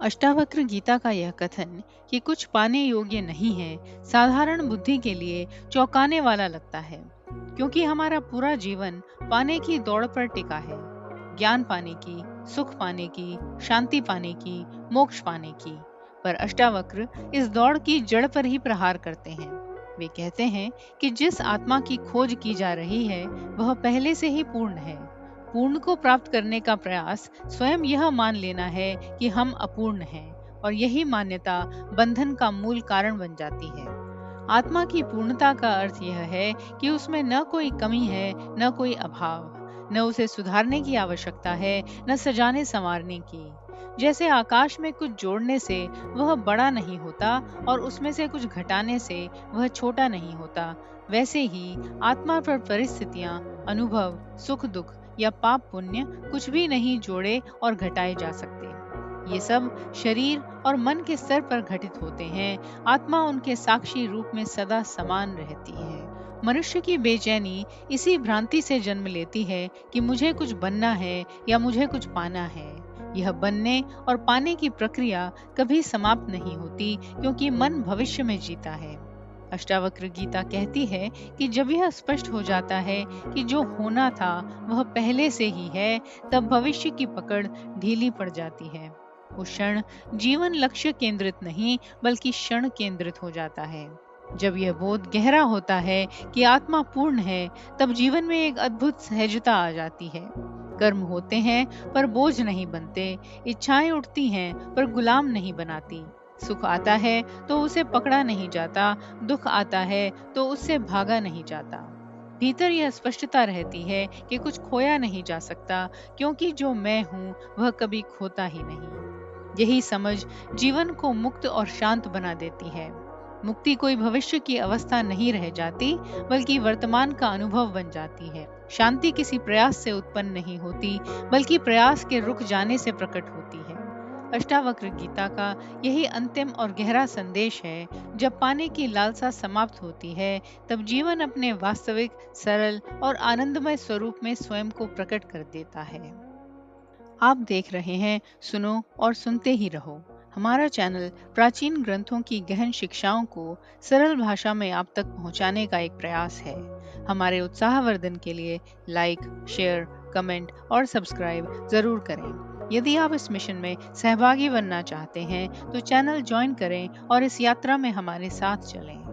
अष्टावक्र गीता का यह कथन कि कुछ पाने योग्य नहीं है, साधारण बुद्धि के लिए चौंकाने वाला लगता है, क्योंकि हमारा पूरा जीवन पाने की दौड़ पर टिका है। ज्ञान पाने की, सुख पाने की, शांति पाने की, मोक्ष पाने की। पर अष्टावक्र इस दौड़ की जड़ पर ही प्रहार करते हैं। वे कहते हैं कि जिस आत्मा की खोज की जा रही है वह पहले से ही पूर्ण है। पूर्ण को प्राप्त करने का प्रयास स्वयं यह मान लेना है कि हम अपूर्ण हैं, और यही मान्यता बंधन का मूल कारण बन जाती है। आत्मा की पूर्णता का अर्थ यह है कि उसमें न कोई कमी है, न कोई अभाव, न उसे सुधारने की आवश्यकता है, न सजाने संवारने की। जैसे आकाश में कुछ जोड़ने से वह बड़ा नहीं होता और उसमें से कुछ घटाने से वह छोटा नहीं होता, वैसे ही आत्मा पर परिस्थितियां, अनुभव, सुख दुख या पाप पुण्य कुछ भी नहीं जोड़े और घटाए जा सकते। ये सब शरीर और मन के स्तर पर घटित होते हैं। आत्मा उनके साक्षी रूप में सदा समान रहती है। मनुष्य की बेचैनी इसी भ्रांति से जन्म लेती है कि मुझे कुछ बनना है या मुझे कुछ पाना है। यह बनने और पाने की प्रक्रिया कभी समाप्त नहीं होती, क्योंकि मन भविष्य में जीता है। अष्टावक्र गीता कहती है कि जब यह स्पष्ट हो जाता है कि जो होना था वह पहले से ही है, तब भविष्य की पकड़ ढीली पड़ जाती है। उस क्षण जीवन लक्ष्य केंद्रित नहीं बल्कि क्षण केंद्रित हो जाता है। जब यह बोध गहरा होता है कि आत्मा पूर्ण है, तब जीवन में एक अद्भुत सहजता आ जाती है। कर्म होते हैं पर बोझ नहीं बनते, इच्छाएं उठती हैं पर गुलाम नहीं बनाती। सुख आता है तो उसे पकड़ा नहीं जाता, दुख आता है तो उससे भागा नहीं जाता। भीतर यह स्पष्टता रहती है कि कुछ खोया नहीं जा सकता, क्योंकि जो मैं हूँ वह कभी खोता ही नहीं। यही समझ जीवन को मुक्त और शांत बना देती है। मुक्ति कोई भविष्य की अवस्था नहीं रह जाती, बल्कि वर्तमान का अनुभव बन जाती है। शांति किसी प्रयास से उत्पन्न नहीं होती, बल्कि प्रयास के रुक जाने से प्रकट होती है। अष्टावक्र गीता का यही अंतिम और गहरा संदेश है। जब पाने की लालसा समाप्त होती है, तब जीवन अपने वास्तविक, सरल और आनंदमय स्वरूप में स्वयं को प्रकट कर देता है। आप देख रहे हैं सुनो और सुनते ही रहो। हमारा चैनल प्राचीन ग्रंथों की गहन शिक्षाओं को सरल भाषा में आप तक पहुंचाने का एक प्रयास है। हमारे उत्साहवर्धन के लिए लाइक, शेयर, कमेंट और सब्सक्राइब जरूर करें। यदि आप इस मिशन में सहभागी बनना चाहते हैं तो चैनल ज्वाइन करें और इस यात्रा में हमारे साथ चलें।